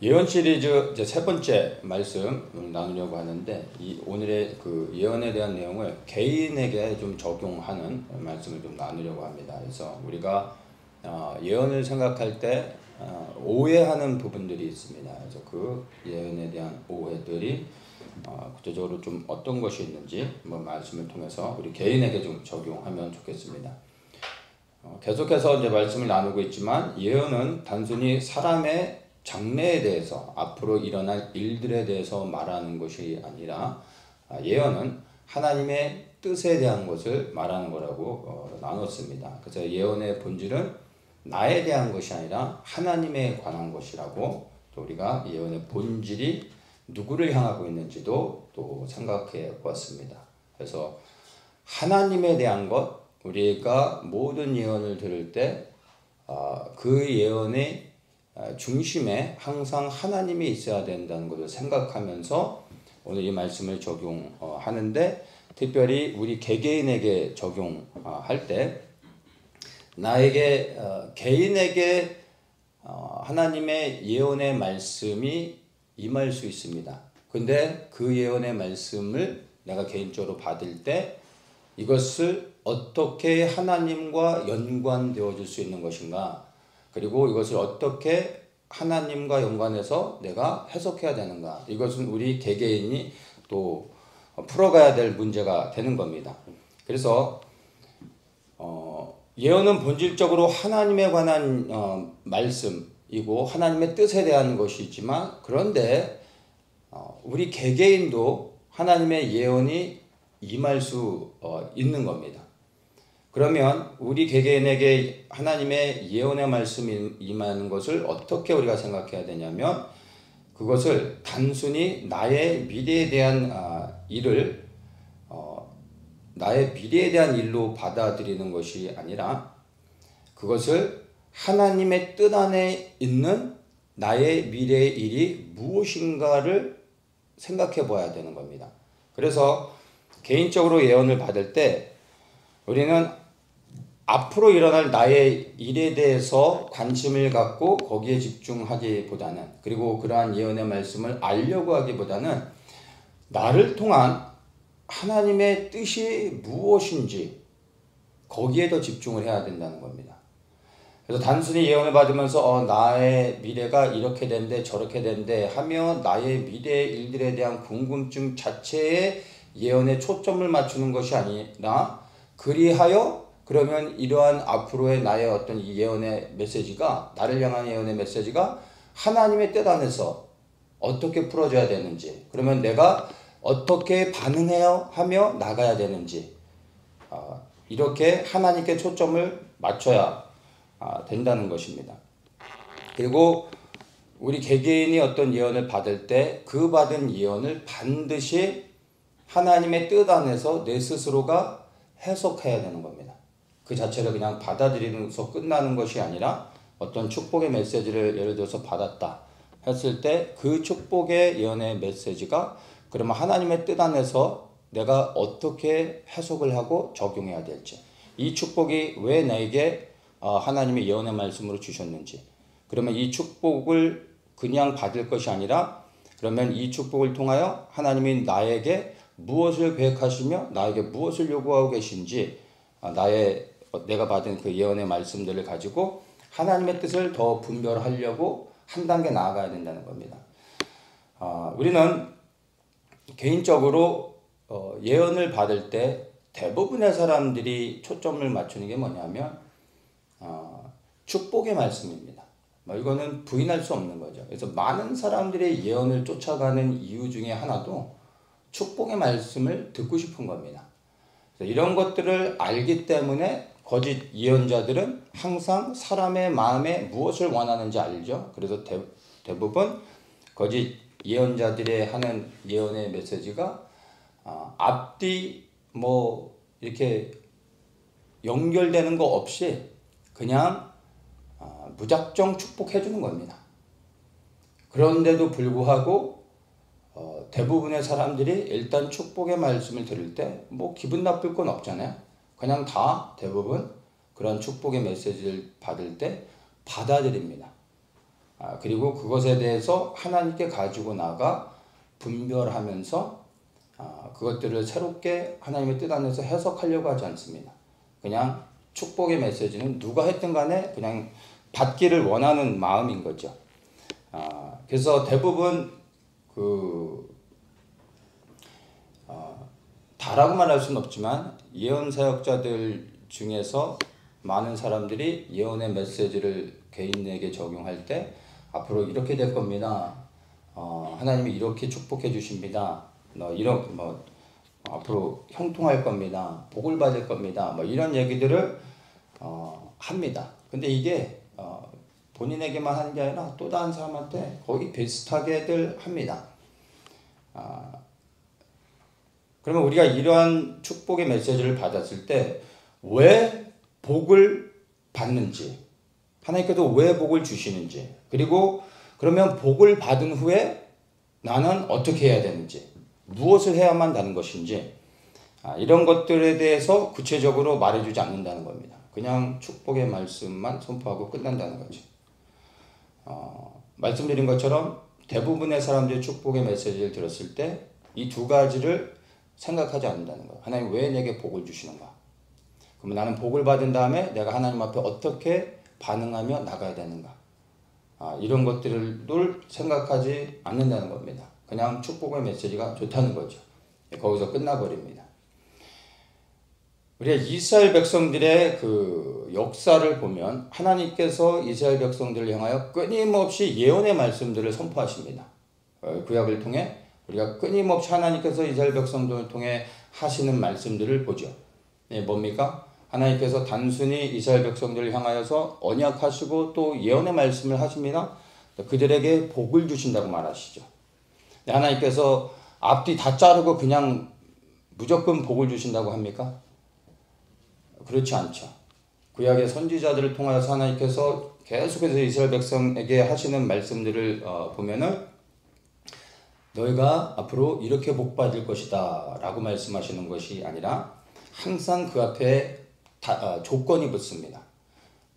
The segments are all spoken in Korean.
예언 시리즈 이제 세 번째 말씀 오늘 나누려고 하는데, 오늘의 그 예언에 대한 내용을 개인에게 좀 적용하는 말씀을 좀 나누려고 합니다. 그래서 우리가 예언을 생각할 때 오해하는 부분들이 있습니다. 그래서 그 예언에 대한 오해들이 구체적으로 좀 어떤 것이 있는지 한번 말씀을 통해서 우리 개인에게 좀 적용하면 좋겠습니다. 계속해서 이제 말씀을 나누고 있지만, 예언은 단순히 사람의 장래에 대해서, 앞으로 일어날 일들에 대해서 말하는 것이 아니라, 예언은 하나님의 뜻에 대한 것을 말하는 거라고 나눴습니다. 그래서 예언의 본질은 나에 대한 것이 아니라 하나님에 관한 것이라고, 또 우리가 예언의 본질이 누구를 향하고 있는지도 또 생각해 보았습니다. 그래서 하나님에 대한 것, 우리가 모든 예언을 들을 때 그 예언의 중심에 항상 하나님이 있어야 된다는 것을 생각하면서 오늘 이 말씀을 적용하는데, 특별히 우리 개개인에게 적용할 때 나에게 개인에게 하나님의 예언의 말씀이 임할 수 있습니다. 근데 그 예언의 말씀을 내가 개인적으로 받을 때 이것을 어떻게 하나님과 연관되어질 수 있는 것인가, 그리고 이것을 어떻게 하나님과 연관해서 내가 해석해야 되는가, 이것은 우리 개개인이 또 풀어가야 될 문제가 되는 겁니다. 그래서 예언은 본질적으로 하나님에 관한 말씀이고 하나님의 뜻에 대한 것이지만, 그런데 우리 개개인도 하나님의 예언이 임할 수 있는 겁니다. 그러면 우리 개개인에게 하나님의 예언의 말씀이 임하는 것을 어떻게 우리가 생각해야 되냐면, 그것을 단순히 나의 미래에 대한 나의 미래에 대한 일로 받아들이는 것이 아니라, 그것을 하나님의 뜻 안에 있는 나의 미래의 일이 무엇인가를 생각해 봐야 되는 겁니다. 그래서 개인적으로 예언을 받을 때 우리는 앞으로 일어날 나의 일에 대해서 관심을 갖고 거기에 집중하기보다는, 그리고 그러한 예언의 말씀을 알려고 하기보다는 나를 통한 하나님의 뜻이 무엇인지 거기에 더 집중을 해야 된다는 겁니다. 그래서 단순히 예언을 받으면서 나의 미래가 이렇게 된대 저렇게 된대 하며 나의 미래의 일들에 대한 궁금증 자체에 예언에 초점을 맞추는 것이 아니라, 그리하여 그러면 이러한 앞으로의 나의 어떤 이 예언의 메시지가, 나를 향한 예언의 메시지가 하나님의 뜻 안에서 어떻게 풀어져야 되는지, 그러면 내가 어떻게 반응해야 하며 나가야 되는지, 이렇게 하나님께 초점을 맞춰야 된다는 것입니다. 그리고 우리 개개인이 어떤 예언을 받을 때 그 받은 예언을 반드시 하나님의 뜻 안에서 내 스스로가 해석해야 되는 겁니다. 그 자체를 그냥 받아들이면서 끝나는 것이 아니라, 어떤 축복의 메시지를 예를 들어서 받았다 했을 때 그 축복의 예언의 메시지가 그러면 하나님의 뜻 안에서 내가 어떻게 해석을 하고 적용해야 될지, 이 축복이 왜 나에게 하나님의 예언의 말씀으로 주셨는지, 그러면 이 축복을 그냥 받을 것이 아니라, 그러면 이 축복을 통하여 하나님이 나에게 무엇을 계획하시며 나에게 무엇을 요구하고 계신지, 내가 받은 그 예언의 말씀들을 가지고 하나님의 뜻을 더 분별하려고 한 단계 나아가야 된다는 겁니다. 우리는 개인적으로 예언을 받을 때 대부분의 사람들이 초점을 맞추는 게 뭐냐면 축복의 말씀입니다. 이거는 부인할 수 없는 거죠. 그래서 많은 사람들의 예언을 쫓아가는 이유 중에 하나도 축복의 말씀을 듣고 싶은 겁니다. 이런 것들을 알기 때문에 거짓 예언자들은 항상 사람의 마음에 무엇을 원하는지 알죠. 그래서 대부분 거짓 예언자들의 하는 예언의 메시지가 앞뒤 이렇게 연결되는 거 없이 그냥 무작정 축복해 주는 겁니다. 그런데도 불구하고 대부분의 사람들이 일단 축복의 말씀을 들을 때 기분 나쁠 건 없잖아요. 그냥 다 대부분 그런 축복의 메시지를 받을 때 받아들입니다. 그리고 그것에 대해서 하나님께 가지고 나가 분별하면서 그것들을 새롭게 하나님의 뜻 안에서 해석하려고 하지 않습니다. 그냥 축복의 메시지는 누가 했든 간에 그냥 받기를 원하는 마음인 거죠. 그래서 대부분 다라고 말할 수는 없지만 예언 사역자들 중에서 많은 사람들이 예언의 메시지를 개인에게 적용할 때 앞으로 이렇게 될 겁니다. 하나님이 이렇게 축복해 주십니다. 앞으로 형통할 겁니다. 복을 받을 겁니다. 이런 얘기들을 합니다. 근데 이게 본인에게만 하는 게 아니라 또 다른 사람한테 거의 비슷하게들 합니다. 그러면 우리가 이러한 축복의 메시지를 받았을 때 왜 복을 받는지, 하나님께서 왜 복을 주시는지, 그리고 그러면 복을 받은 후에 나는 어떻게 해야 되는지, 무엇을 해야만 되는 것인지, 이런 것들에 대해서 구체적으로 말해주지 않는다는 겁니다. 그냥 축복의 말씀만 선포하고 끝난다는 거죠. 말씀드린 것처럼 대부분의 사람들이 축복의 메시지를 들었을 때 이 두 가지를 생각하지 않는다는 거예요. 하나님 왜 내게 복을 주시는가? 그러면 나는 복을 받은 다음에 내가 하나님 앞에 어떻게 반응하며 나가야 되는가? 이런 것들을 생각하지 않는다는 겁니다. 그냥 축복의 메시지가 좋다는 거죠. 거기서 끝나버립니다. 우리가 이스라엘 백성들의 그 역사를 보면 하나님께서 이스라엘 백성들을 향하여 끊임없이 예언의 말씀들을 선포하십니다. 구약을 통해 우리가 끊임없이 하나님께서 이스라엘 백성들을 통해 하시는 말씀들을 보죠. 뭡니까? 하나님께서 단순히 이스라엘 백성들을 향하여서 언약하시고 또 예언의 말씀을 하십니다. 그들에게 복을 주신다고 말하시죠. 하나님께서 앞뒤 다 자르고 그냥 무조건 복을 주신다고 합니까? 그렇지 않죠. 구약의 선지자들을 통하여서 하나님께서 계속해서 이스라엘 백성에게 하시는 말씀들을 보면은 너희가 앞으로 이렇게 복 받을 것이다 라고 말씀하시는 것이 아니라 항상 그 앞에 조건이 붙습니다.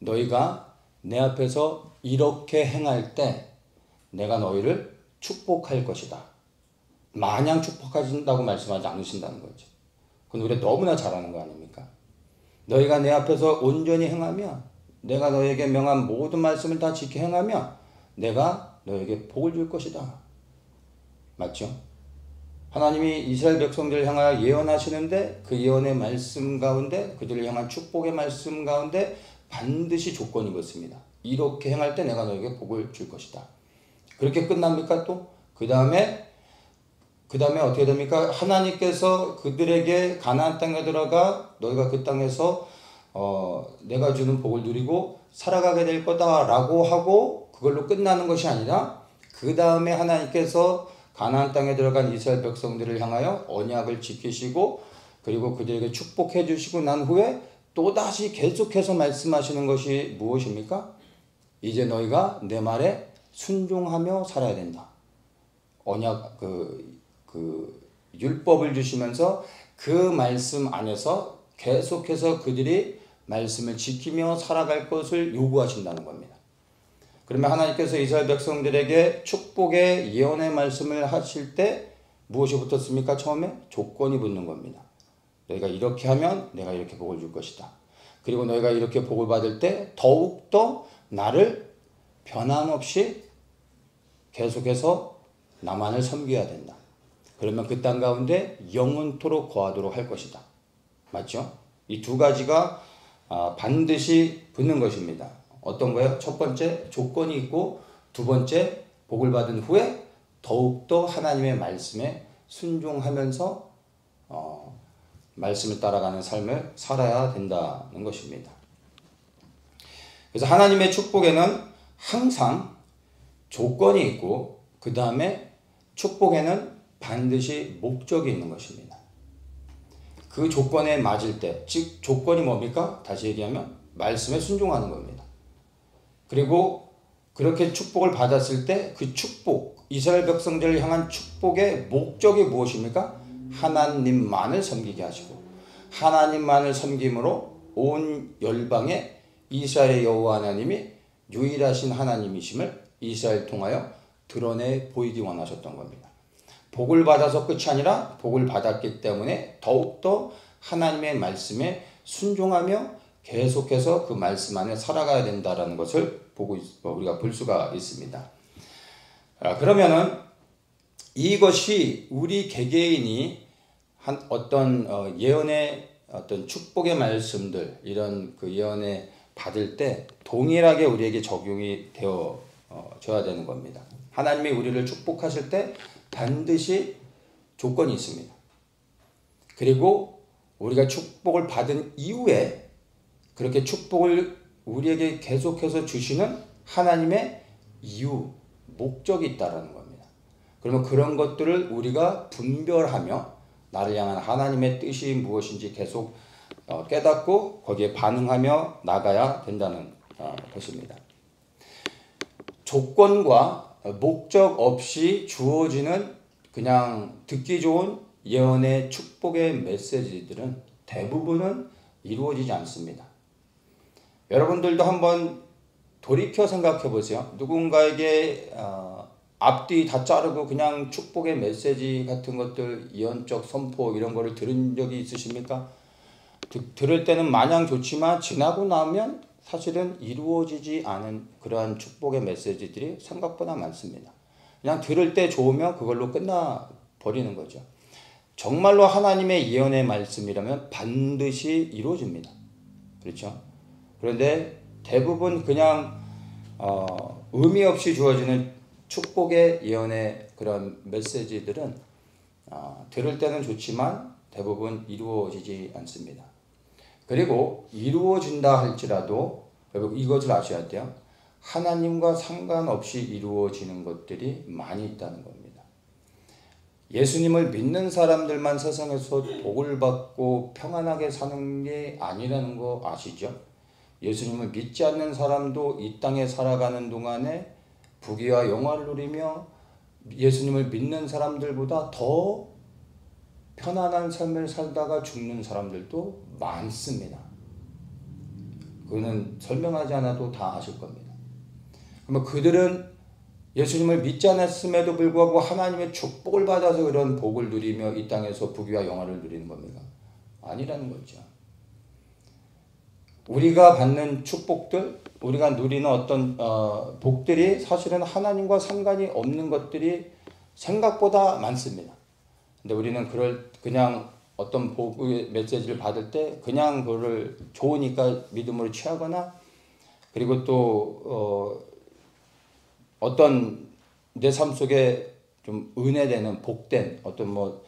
너희가 내 앞에서 이렇게 행할 때 내가 너희를 축복할 것이다. 마냥 축복하신다고 말씀하지 않으신다는 거죠. 그건 우리가 너무나 잘하는 거 아닙니까? 너희가 내 앞에서 온전히 행하면 내가 너에게 명한 모든 말씀을 다 지켜 행하면 내가 너에게 복을 줄 것이다. 맞죠? 하나님이 이스라엘 백성들을 향하여 예언하시는데 그 예언의 말씀 가운데 그들을 향한 축복의 말씀 가운데 반드시 조건이 붙습니다. 이렇게 행할 때 내가 너에게 복을 줄 것이다. 그렇게 끝납니까 또? 그 다음에 어떻게 됩니까? 하나님께서 그들에게 가나안 땅에 들어가 너희가 그 땅에서 내가 주는 복을 누리고 살아가게 될 거다라고 하고 그걸로 끝나는 것이 아니라 그 다음에 하나님께서 가나안 땅에 들어간 이스라엘 백성들을 향하여 언약을 지키시고 그리고 그들에게 축복해 주시고 난 후에 또다시 계속해서 말씀하시는 것이 무엇입니까? 이제 너희가 내 말에 순종하며 살아야 된다. 언약 율법을 주시면서 그 말씀 안에서 계속해서 그들이 말씀을 지키며 살아갈 것을 요구하신다는 겁니다. 그러면 하나님께서 이스라엘 백성들에게 축복의 예언의 말씀을 하실 때 무엇이 붙었습니까? 처음에 조건이 붙는 겁니다. 너희가 이렇게 하면 내가 이렇게 복을 줄 것이다. 그리고 너희가 이렇게 복을 받을 때 더욱더 나를 변함없이 계속해서 나만을 섬겨야 된다. 그러면 그 땅 가운데 영원토록 거하도록 할 것이다. 맞죠? 이 두 가지가 반드시 붙는 것입니다. 어떤 거예요? 첫 번째 조건이 있고 두 번째 복을 받은 후에 더욱더 하나님의 말씀에 순종하면서 말씀을 따라가는 삶을 살아야 된다는 것입니다. 그래서 하나님의 축복에는 항상 조건이 있고 그 다음에 축복에는 반드시 목적이 있는 것입니다. 그 조건에 맞을 때, 즉 조건이 뭡니까? 다시 얘기하면 말씀에 순종하는 겁니다. 그리고 그렇게 축복을 받았을 때 그 축복, 이스라엘 백성들을 향한 축복의 목적이 무엇입니까? 하나님만을 섬기게 하시고 하나님만을 섬김으로 온 열방에 이스라엘의 여호와 하나님이 유일하신 하나님이심을 이스라엘 통하여 드러내 보이기 원하셨던 겁니다. 복을 받아서 끝이 아니라 복을 받았기 때문에 더욱더 하나님의 말씀에 순종하며 계속해서 그 말씀 안에 살아가야 된다라는 것을 우리가 볼 수가 있습니다. 그러면은 이것이 우리 개개인이 한 어떤 예언의 어떤 축복의 말씀들, 이런 그 예언에 받을 때 동일하게 우리에게 적용이 되어져야 되는 겁니다. 하나님이 우리를 축복하실 때 반드시 조건이 있습니다. 그리고 우리가 축복을 받은 이후에 그렇게 축복을 우리에게 계속해서 주시는 하나님의 이유, 목적이 있다는 겁니다. 그러면 그런 것들을 우리가 분별하며 나를 향한 하나님의 뜻이 무엇인지 계속 깨닫고 거기에 반응하며 나가야 된다는 것입니다. 조건과 목적 없이 주어지는 그냥 듣기 좋은 예언의 축복의 메시지들은 대부분은 이루어지지 않습니다. 여러분들도 한번 돌이켜 생각해 보세요. 누군가에게 앞뒤 다 자르고 그냥 축복의 메시지 같은 것들, 예언적 선포 이런 거를 들은 적이 있으십니까? 들을 때는 마냥 좋지만 지나고 나면 사실은 이루어지지 않은 그러한 축복의 메시지들이 생각보다 많습니다. 그냥 들을 때 좋으면 그걸로 끝나버리는 거죠. 정말로 하나님의 예언의 말씀이라면 반드시 이루어집니다. 그렇죠? 그런데 대부분 그냥 의미 없이 주어지는 축복의 예언의 그런 메시지들은 들을 때는 좋지만 대부분 이루어지지 않습니다. 그리고 이루어진다 할지라도 여러분 이것을 아셔야 돼요. 하나님과 상관없이 이루어지는 것들이 많이 있다는 겁니다. 예수님을 믿는 사람들만 세상에서 복을 받고 평안하게 사는 게 아니라는 거 아시죠? 예수님을 믿지 않는 사람도 이 땅에 살아가는 동안에 부귀와 영화를 누리며 예수님을 믿는 사람들보다 더 편안한 삶을 살다가 죽는 사람들도 많습니다. 그거는 설명하지 않아도 다 아실 겁니다. 그러면 그들은 예수님을 믿지 않았음에도 불구하고 하나님의 축복을 받아서 그런 복을 누리며 이 땅에서 부귀와 영화를 누리는 겁니까? 아니라는 거죠. 우리가 받는 축복들, 우리가 누리는 어떤 복들이 사실은 하나님과 상관이 없는 것들이 생각보다 많습니다. 근데 우리는 그냥 어떤 복의 메시지를 받을 때 그냥 그거를 좋으니까 믿음으로 취하거나, 그리고 또 어떤 내 삶 속에 좀 은혜되는 복된 어떤 뭐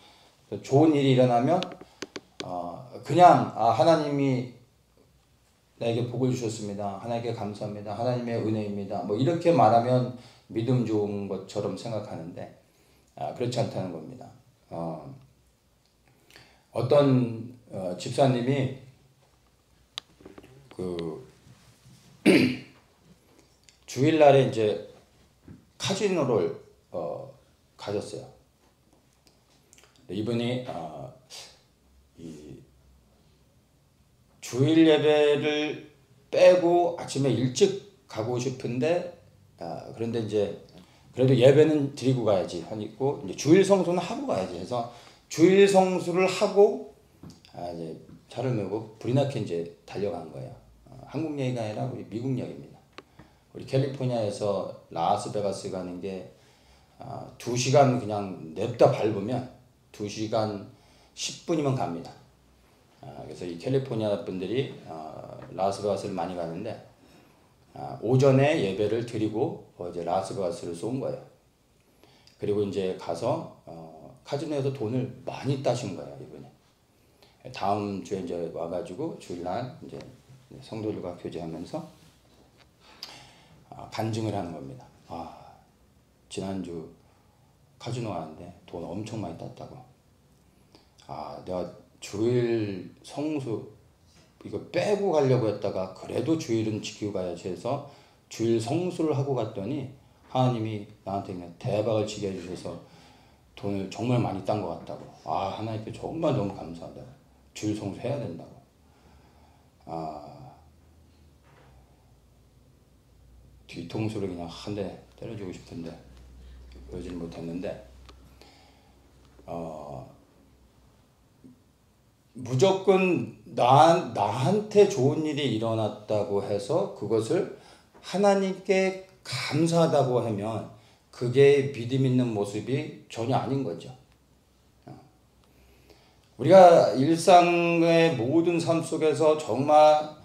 좋은 일이 일어나면 그냥 하나님이 나에게 복을 주셨습니다. 하나님께 감사합니다. 하나님의 은혜입니다. 뭐 이렇게 말하면 믿음 좋은 것처럼 생각하는데 그렇지 않다는 겁니다. 어떤 집사님이 주일날에 이제 카지노를 가졌어요. 이분이 이 주일 예배를 빼고 아침에 일찍 가고 싶은데 그런데 이제 그래도 예배는 드리고 가야지 하고 이제 주일 성수는 하고 가야지 해서 주일 성수를 하고 이제 차를 메고 불이 나게 이제 달려간 거예요. 한국 얘기가 아니라 우리 미국 얘기입니다. 우리 캘리포니아에서 라스베가스 가는 게 2시간 그냥 냅다 밟으면 2시간 10분이면 갑니다. 그래서 이 캘리포니아 분들이 라스베가스를 많이 가는데 오전에 예배를 드리고 이제 라스베가스를 쏜 거예요. 그리고 이제 가서 카지노에서 돈을 많이 따신 거예요, 이번에. 다음 주에 이제 와가지고 주일날 이제 성도들과 교제하면서 간증을 하는 겁니다. 지난주 카지노 가는데 돈 엄청 많이 땄다고. 내가 주일 성수 이거 빼고 가려고 했다가 그래도 주일은 지키고 가야지 해서 주일 성수를 하고 갔더니 하나님이 나한테 그냥 대박을 치게 해주셔서 돈을 정말 많이 딴 것 같다고. 하나님께 정말 너무 감사하다. 주일 성수 해야 된다고. 뒤통수를 그냥 한 대 때려주고 싶은데 그러지는 못했는데 무조건 나한테 좋은 일이 일어났다고 해서 그것을 하나님께 감사하다고 하면 그게 믿음 있는 모습이 전혀 아닌 거죠. 우리가 일상의 모든 삶 속에서 정말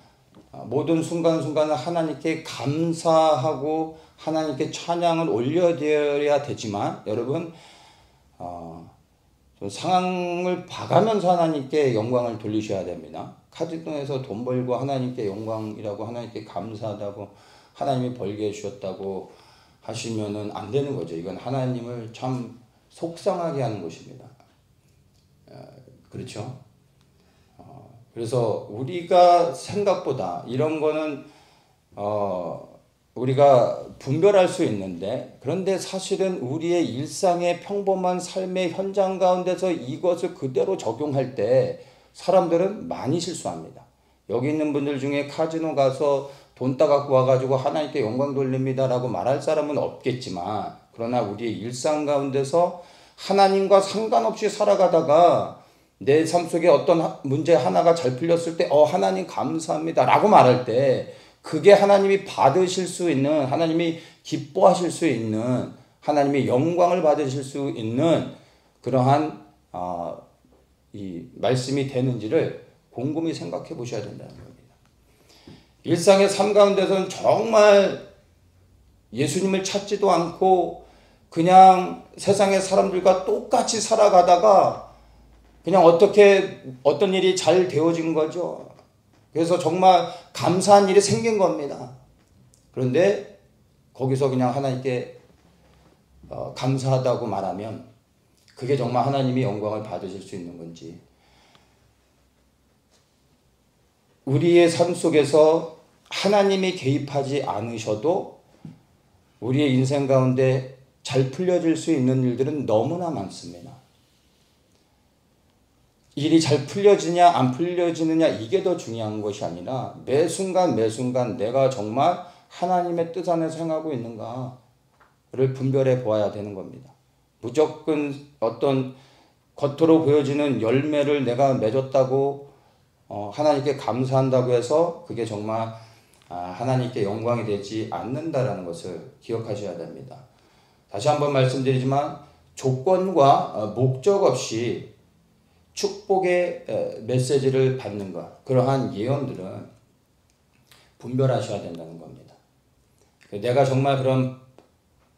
모든 순간순간을 하나님께 감사하고 하나님께 찬양을 올려드려야 되지만 여러분 상황을 봐가면서 하나님께 영광을 돌리셔야 됩니다. 카지노에서 돈 벌고 하나님께 영광이라고 하나님께 감사하다고 하나님이 벌게 해주셨다고 하시면은 안 되는 거죠. 이건 하나님을 참 속상하게 하는 것입니다. 그렇죠? 그래서 우리가 생각보다 이런 거는 우리가 분별할 수 있는데 그런데 사실은 우리의 일상의 평범한 삶의 현장 가운데서 이것을 그대로 적용할 때 사람들은 많이 실수합니다. 여기 있는 분들 중에 카지노 가서 돈 따갖고 와가지고 하나님께 영광 돌립니다 라고 말할 사람은 없겠지만 그러나 우리의 일상 가운데서 하나님과 상관없이 살아가다가 내 삶 속에 어떤 문제 하나가 잘 풀렸을 때 하나님 감사합니다 라고 말할 때 그게 하나님이 받으실 수 있는 하나님이 기뻐하실 수 있는 하나님의 영광을 받으실 수 있는 그러한 이 말씀이 되는지를 곰곰이 생각해 보셔야 된다는 겁니다. 일상의 삶 가운데서는 정말 예수님을 찾지도 않고 그냥 세상의 사람들과 똑같이 살아가다가 그냥 어떤 일이 잘 되어진 거죠. 그래서 정말 감사한 일이 생긴 겁니다. 그런데 거기서 그냥 하나님께 감사하다고 말하면 그게 정말 하나님이 영광을 받으실 수 있는 건지 우리의 삶 속에서 하나님이 개입하지 않으셔도 우리의 인생 가운데 잘 풀려질 수 있는 일들은 너무나 많습니다. 일이 잘 풀려지냐 안 풀려지느냐 이게 더 중요한 것이 아니라 매 순간 내가 정말 하나님의 뜻 안에서 행하고 있는가를 분별해 보아야 되는 겁니다. 무조건 어떤 겉으로 보여지는 열매를 내가 맺었다고 하나님께 감사한다고 해서 그게 정말 하나님께 영광이 되지 않는다라는 것을 기억하셔야 됩니다. 다시 한번 말씀드리지만 조건과 목적 없이 축복의 메시지를 받는 것, 그러한 예언들은 분별하셔야 된다는 겁니다. 내가 정말 그런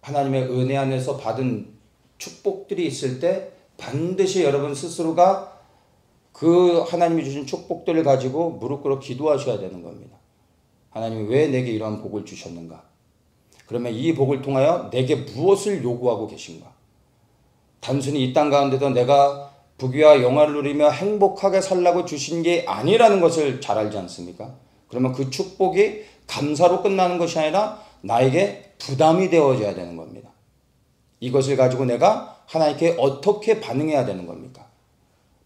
하나님의 은혜 안에서 받은 축복들이 있을 때 반드시 여러분 스스로가 그 하나님이 주신 축복들을 가지고 무릎 꿇어 기도하셔야 되는 겁니다. 하나님이 왜 내게 이러한 복을 주셨는가? 그러면 이 복을 통하여 내게 무엇을 요구하고 계신가? 단순히 이 땅 가운데서 내가 부귀와 영화를 누리며 행복하게 살라고 주신 게 아니라는 것을 잘 알지 않습니까? 그러면 그 축복이 감사로 끝나는 것이 아니라 나에게 부담이 되어져야 되는 겁니다. 이것을 가지고 내가 하나님께 어떻게 반응해야 되는 겁니까?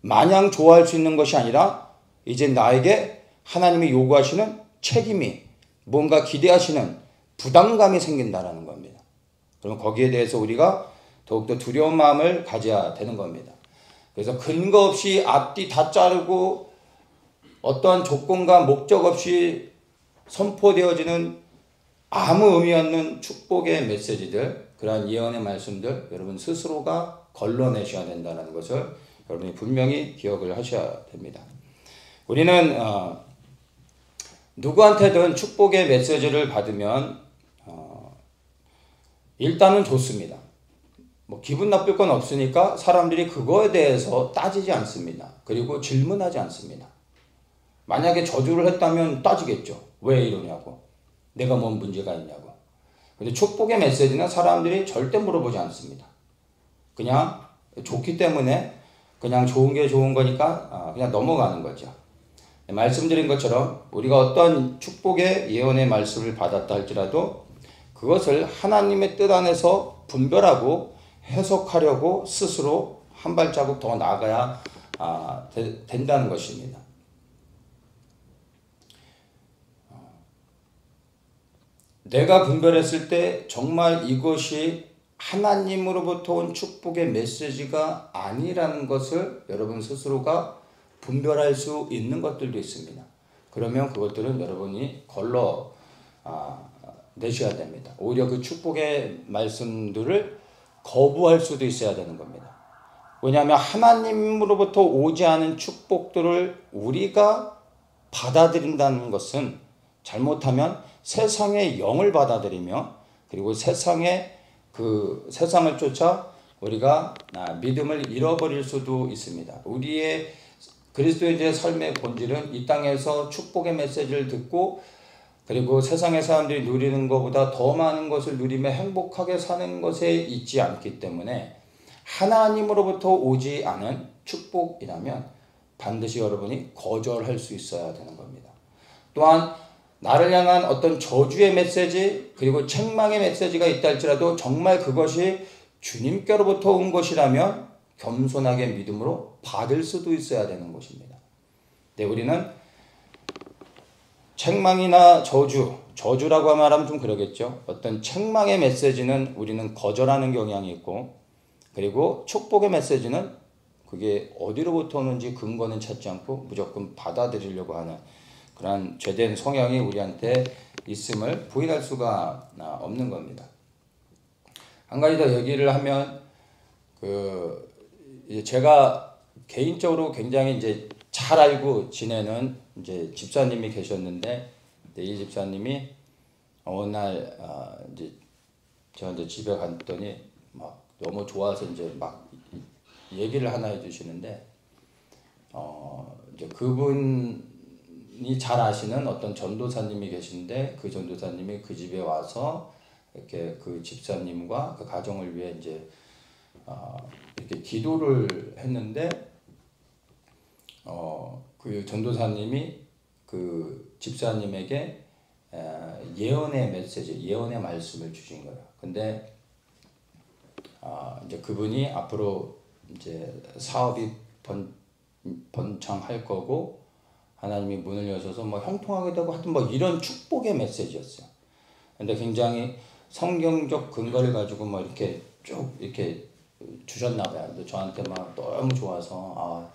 마냥 좋아할 수 있는 것이 아니라 이제 나에게 하나님이 요구하시는 책임이 뭔가 기대하시는 부담감이 생긴다라는 겁니다. 그러면 거기에 대해서 우리가 더욱더 두려운 마음을 가져야 되는 겁니다. 그래서 근거 없이 앞뒤 다 자르고 어떠한 조건과 목적 없이 선포되어지는 아무 의미 없는 축복의 메시지들, 그러한 예언의 말씀들 여러분 스스로가 걸러내셔야 된다는 것을 여러분이 분명히 기억을 하셔야 됩니다. 우리는 누구한테든 축복의 메시지를 받으면 일단은 좋습니다. 뭐 기분 나쁠 건 없으니까 사람들이 그거에 대해서 따지지 않습니다. 그리고 질문하지 않습니다. 만약에 저주를 했다면 따지겠죠. 왜 이러냐고. 내가 뭔 문제가 있냐고. 근데 축복의 메시지는 사람들이 절대 물어보지 않습니다. 그냥 좋기 때문에 그냥 좋은 게 좋은 거니까 그냥 넘어가는 거죠. 말씀드린 것처럼 우리가 어떤 축복의 예언의 말씀을 받았다 할지라도 그것을 하나님의 뜻 안에서 분별하고 해석하려고 스스로 한 발자국 더 나아가야 된다는 것입니다. 내가 분별했을 때 정말 이것이 하나님으로부터 온 축복의 메시지가 아니라는 것을 여러분 스스로가 분별할 수 있는 것들도 있습니다. 그러면 그것들은 여러분이 걸러 내셔야 됩니다. 오히려 그 축복의 말씀들을 거부할 수도 있어야 되는 겁니다. 왜냐하면 하나님으로부터 오지 않은 축복들을 우리가 받아들인다는 것은 잘못하면 세상의 영을 받아들이며 그리고 세상의 세상을 쫓아 우리가 믿음을 잃어버릴 수도 있습니다. 우리의 그리스도인의 삶의 본질은 이 땅에서 축복의 메시지를 듣고 그리고 세상의 사람들이 누리는 것보다 더 많은 것을 누리며 행복하게 사는 것에 있지 않기 때문에 하나님으로부터 오지 않은 축복이라면 반드시 여러분이 거절할 수 있어야 되는 겁니다. 또한 나를 향한 어떤 저주의 메시지 그리고 책망의 메시지가 있다 할지라도 정말 그것이 주님께로부터 온 것이라면 겸손하게 믿음으로 받을 수도 있어야 되는 것입니다. 네, 우리는 책망이나 저주라고 말하면 좀 그러겠죠. 어떤 책망의 메시지는 우리는 거절하는 경향이 있고 그리고 축복의 메시지는 그게 어디로부터 오는지 근거는 찾지 않고 무조건 받아들이려고 하는 그런 죄된 성향이 우리한테 있음을 부인할 수가 없는 겁니다. 한 가지 더 얘기를 하면 이제 제가 개인적으로 굉장히 이제 잘 알고 지내는 이제 집사님이 계셨는데 이 집사님이 어느 날 이제 제가 이제 집에 갔더니 막 너무 좋아서 이제 막 얘기를 하나 해주시는데 이제 그분이 잘 아시는 어떤 전도사님이 계신데 그 전도사님이 그 집에 와서 이렇게 그 집사님과 그 가정을 위해 이제 이렇게 기도를 했는데 그 전도사님이 그 집사님에게 예언의 메시지, 예언의 말씀을 주신 거예요. 근데 이제 그분이 앞으로 이제 사업이 번창할 거고 하나님이 문을 여셔서 뭐 형통하게 되고 하여튼 뭐 이런 축복의 메시지였어요. 근데 굉장히 성경적 근거를 가지고 뭐 이렇게 쭉 이렇게 주셨나 봐요. 근데 저한테 막 너무 좋아서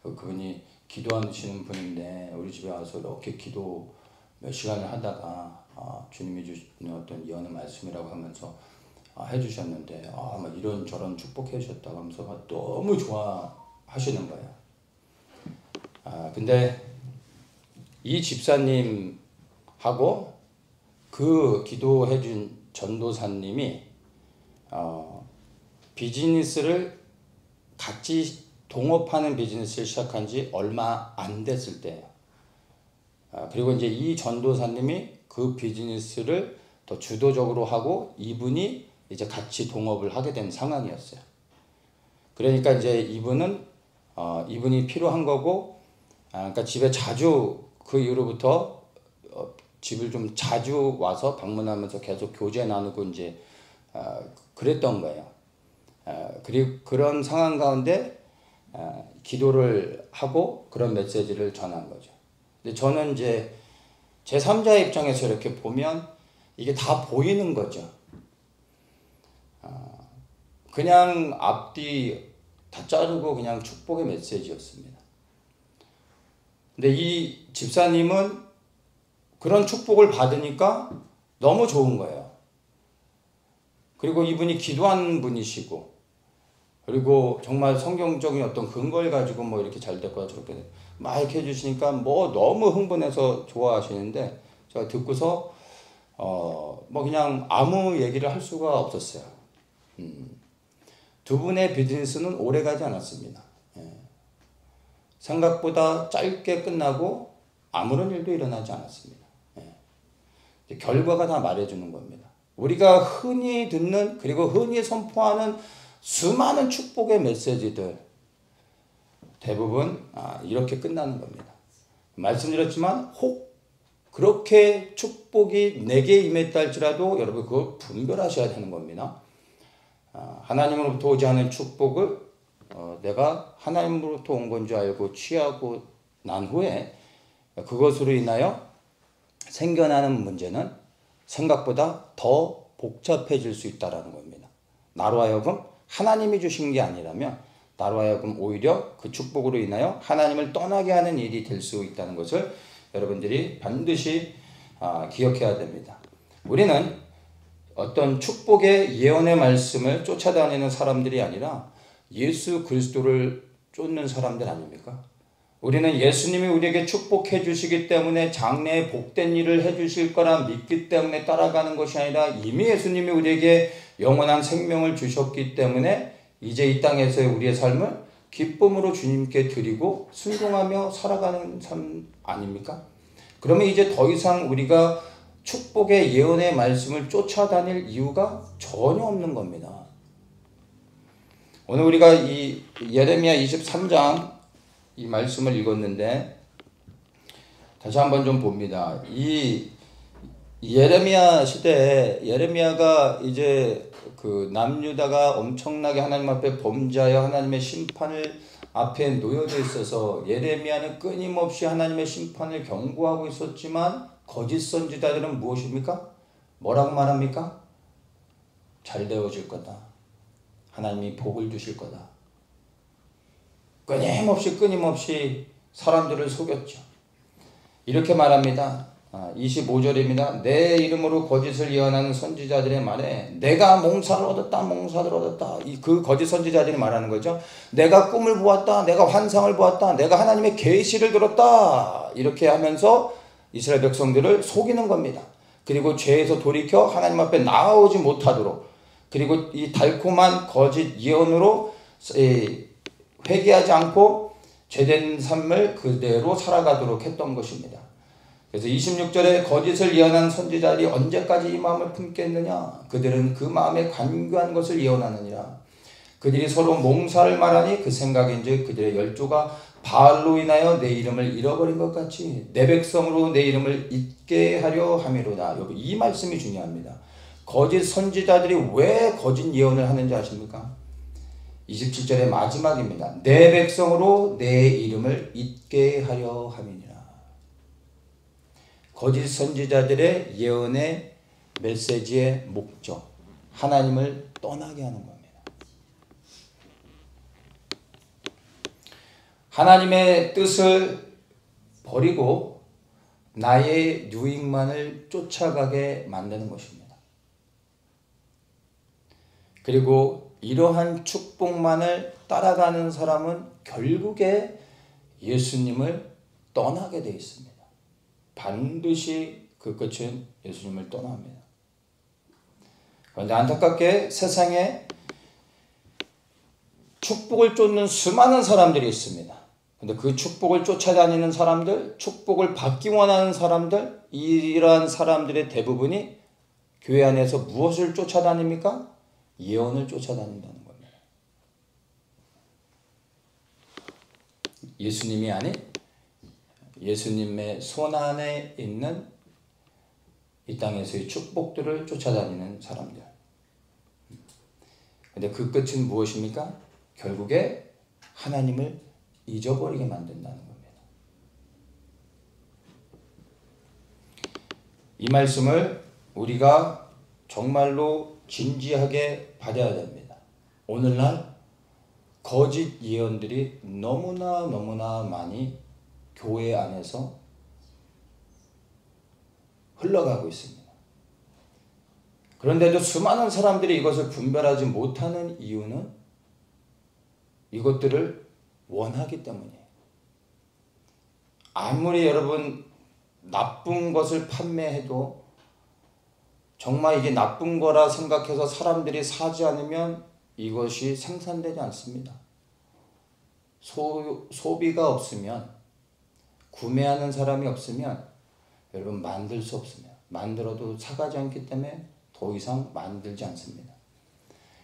그분이 기도하시는 분인데 우리 집에 와서 이렇게 기도 몇 시간을 하다가 주님이 주시는 어떤 예언의 말씀이라고 하면서 해주셨는데 막 이런 저런 축복해 주셨다고 하면서 막 너무 좋아하시는 거예요. 근데 이 집사님하고 그 기도해 준 전도사님이 비즈니스를 같이 동업하는 비즈니스를 시작한 지 얼마 안 됐을 때예요. 그리고 이제 이 전도사님이 그 비즈니스를 더 주도적으로 하고 이분이 이제 같이 동업을 하게 된 상황이었어요. 그러니까 이제 이분이 필요한 거고, 그러니까 집에 자주 그 이후로부터 집을 좀 자주 와서 방문하면서 계속 교제 나누고 이제 그랬던 거예요. 그리고 그런 상황 가운데 기도를 하고 그런 메시지를 전한 거죠. 근데 저는 이제 제3자의 입장에서 이렇게 보면 이게 다 보이는 거죠. 그냥 앞뒤 다 자르고 그냥 축복의 메시지였습니다. 근데 이 집사님은 그런 축복을 받으니까 너무 좋은 거예요. 그리고 이분이 기도한 분이시고 그리고 정말 성경적인 어떤 근거를 가지고 뭐 이렇게 잘 됐거나 저렇게 막 이렇게 해주시니까 뭐 너무 흥분해서 좋아하시는데 제가 듣고서 뭐 그냥 아무 얘기를 할 수가 없었어요. 두 분의 비즈니스는 오래 가지 않았습니다. 생각보다 짧게 끝나고 아무런 일도 일어나지 않았습니다. 결과가 다 말해주는 겁니다. 우리가 흔히 듣는 그리고 흔히 선포하는 수많은 축복의 메시지들 대부분 이렇게 끝나는 겁니다. 말씀드렸지만 혹 그렇게 축복이 내게 임했다 할지라도 여러분 그걸 분별하셔야 되는 겁니다. 하나님으로부터 오지 않은 축복을 내가 하나님으로부터 온 건 줄 알고 취하고 난 후에 그것으로 인하여 생겨나는 문제는 생각보다 더 복잡해질 수 있다는 겁니다. 나로 하여금 하나님이 주신 게 아니라면 나로 하여금 오히려 그 축복으로 인하여 하나님을 떠나게 하는 일이 될 수 있다는 것을 여러분들이 반드시 기억해야 됩니다. 우리는 어떤 축복의 예언의 말씀을 쫓아다니는 사람들이 아니라 예수 그리스도를 쫓는 사람들 아닙니까? 우리는 예수님이 우리에게 축복해 주시기 때문에 장래에 복된 일을 해 주실 거라 믿기 때문에 따라가는 것이 아니라 이미 예수님이 우리에게 영원한 생명을 주셨기 때문에 이제 이 땅에서의 우리의 삶을 기쁨으로 주님께 드리고 순종하며 살아가는 삶 아닙니까? 그러면 이제 더 이상 우리가 축복의 예언의 말씀을 쫓아다닐 이유가 전혀 없는 겁니다. 오늘 우리가 이 예레미야 23장 이 말씀을 읽었는데 다시 한번 좀 봅니다. 이 예레미야 시대에 예레미야가 이제 그 남유다가 엄청나게 하나님 앞에 범죄하여 하나님의 심판을 앞에 놓여져 있어서 예레미야는 끊임없이 하나님의 심판을 경고하고 있었지만 거짓 선지자들은 무엇입니까? 뭐라고 말합니까? 잘 되어질 거다. 하나님이 복을 주실 거다. 끊임없이 사람들을 속였죠. 이렇게 말합니다. 25절입니다. 내 이름으로 거짓을 예언하는 선지자들의 말에 내가 몽사를 얻었다. 그 거짓 선지자들이 말하는 거죠. 내가 꿈을 보았다. 내가 환상을 보았다. 내가 하나님의 계시를 들었다. 이렇게 하면서 이스라엘 백성들을 속이는 겁니다. 그리고 죄에서 돌이켜 하나님 앞에 나아오지 못하도록 그리고 이 달콤한 거짓 예언으로 회개하지 않고 죄된 삶을 그대로 살아가도록 했던 것입니다. 그래서 26절에 거짓을 예언한 선지자들이 언제까지 이 마음을 품겠느냐? 그들은 그 마음에 간교한 것을 예언하느니라. 그들이 서로 몽사를 말하니 그 생각인즉 그들의 열조가 바알로 인하여 내 이름을 잃어버린 것 같이 내 백성으로 내 이름을 잊게 하려 함이로다. 여기 이 말씀이 중요합니다. 거짓 선지자들이 왜 거짓 예언을 하는지 아십니까? 27절의 마지막입니다. 내 백성으로 내 이름을 잊게 하려 함이니라. 거짓 선지자들의 예언의 메시지의 목적, 하나님을 떠나게 하는 겁니다. 하나님의 뜻을 버리고 나의 유익만을 쫓아가게 만드는 것입니다. 그리고 이러한 축복만을 따라가는 사람은 결국에 예수님을 떠나게 되어 있습니다. 반드시 그 끝은 예수님을 떠납니다. 그런데 안타깝게 세상에 축복을 쫓는 수많은 사람들이 있습니다. 그런데 그 축복을 쫓아다니는 사람들, 축복을 받기 원하는 사람들, 이러한 사람들의 대부분이 교회 안에서 무엇을 쫓아다닙니까? 예언을 쫓아다닌다는 겁니다. 예수님이 아닌 예수님의 손 안에 있는 이 땅에서의 축복들을 쫓아다니는 사람들. 근데 그 끝은 무엇입니까? 결국에 하나님을 잊어버리게 만든다는 겁니다. 이 말씀을 우리가 정말로 진지하게 받아야 됩니다. 오늘날 거짓 예언들이 너무나 많이 교회 안에서 흘러가고 있습니다. 그런데도 수많은 사람들이 이것을 분별하지 못하는 이유는 이것들을 원하기 때문이에요. 아무리 여러분 나쁜 것을 판매해도 정말 이게 나쁜 거라 생각해서 사람들이 사지 않으면 이것이 생산되지 않습니다. 소비가 없으면, 구매하는 사람이 없으면 여러분 만들 수 없습니다. 만들어도 사가지 않기 때문에 더 이상 만들지 않습니다.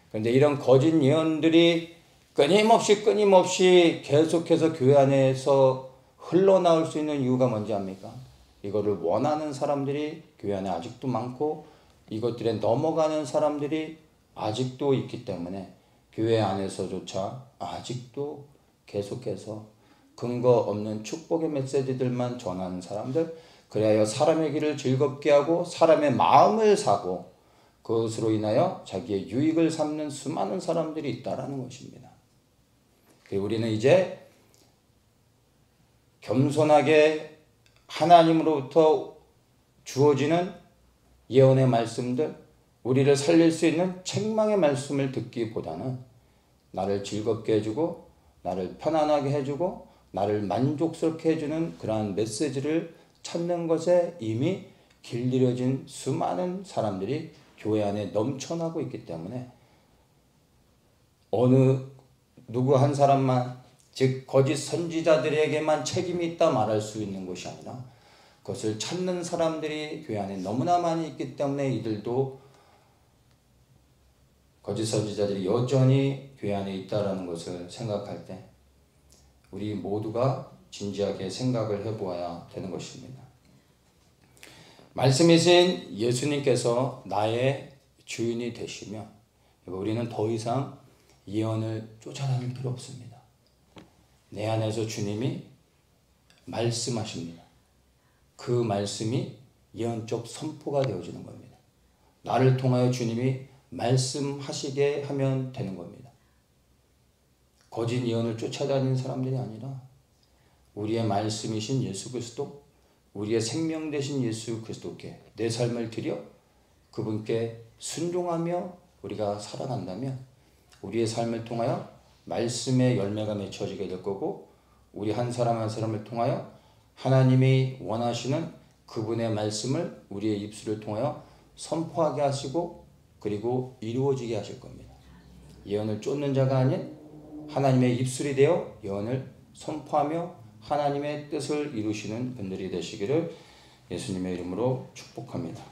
그런데 이런 거짓 예언들이 끊임없이 계속해서 교회 안에서 흘러나올 수 있는 이유가 뭔지 압니까? 이거를 원하는 사람들이 교회 안에 아직도 많고 이것들에 넘어가는 사람들이 아직도 있기 때문에 교회 안에서조차 아직도 계속해서 근거 없는 축복의 메시지들만 전하는 사람들, 그리하여 사람의 길을 즐겁게 하고 사람의 마음을 사고 그것으로 인하여 자기의 유익을 삼는 수많은 사람들이 있다라는 것입니다. 우리는 이제 겸손하게 하나님으로부터 주어지는 예언의 말씀들, 우리를 살릴 수 있는 책망의 말씀을 듣기보다는 나를 즐겁게 해주고 나를 편안하게 해주고 나를 만족스럽게 해주는 그러한 메시지를 찾는 것에 이미 길들여진 수많은 사람들이 교회 안에 넘쳐나고 있기 때문에 어느 누구 한 사람만, 즉 거짓 선지자들에게만 책임이 있다 말할 수 있는 것이 아니라 그것을 찾는 사람들이 교회 안에 너무나 많이 있기 때문에 이들도 거짓 선지자들이 여전히 교회 안에 있다는 것을 생각할 때 우리 모두가 진지하게 생각을 해보아야 되는 것입니다. 말씀이신 예수님께서 나의 주인이 되시면 우리는 더 이상 예언을 쫓아다닐 필요 없습니다. 내 안에서 주님이 말씀하십니다. 그 말씀이 예언적 선포가 되어지는 겁니다. 나를 통하여 주님이 말씀하시게 하면 되는 겁니다. 거짓 예언을 쫓아다니는 사람들이 아니라 우리의 말씀이신 예수 그리스도, 우리의 생명 되신 예수 그리스도께 내 삶을 드려 그분께 순종하며 우리가 살아간다면 우리의 삶을 통하여 말씀의 열매가 맺혀지게 될 거고 우리 한 사람 한 사람을 통하여 하나님이 원하시는 그분의 말씀을 우리의 입술을 통하여 선포하게 하시고 그리고 이루어지게 하실 겁니다. 예언을 쫓는 자가 아닌 하나님의 입술이 되어 예언을 선포하며 하나님의 뜻을 이루시는 분들이 되시기를 예수님의 이름으로 축복합니다.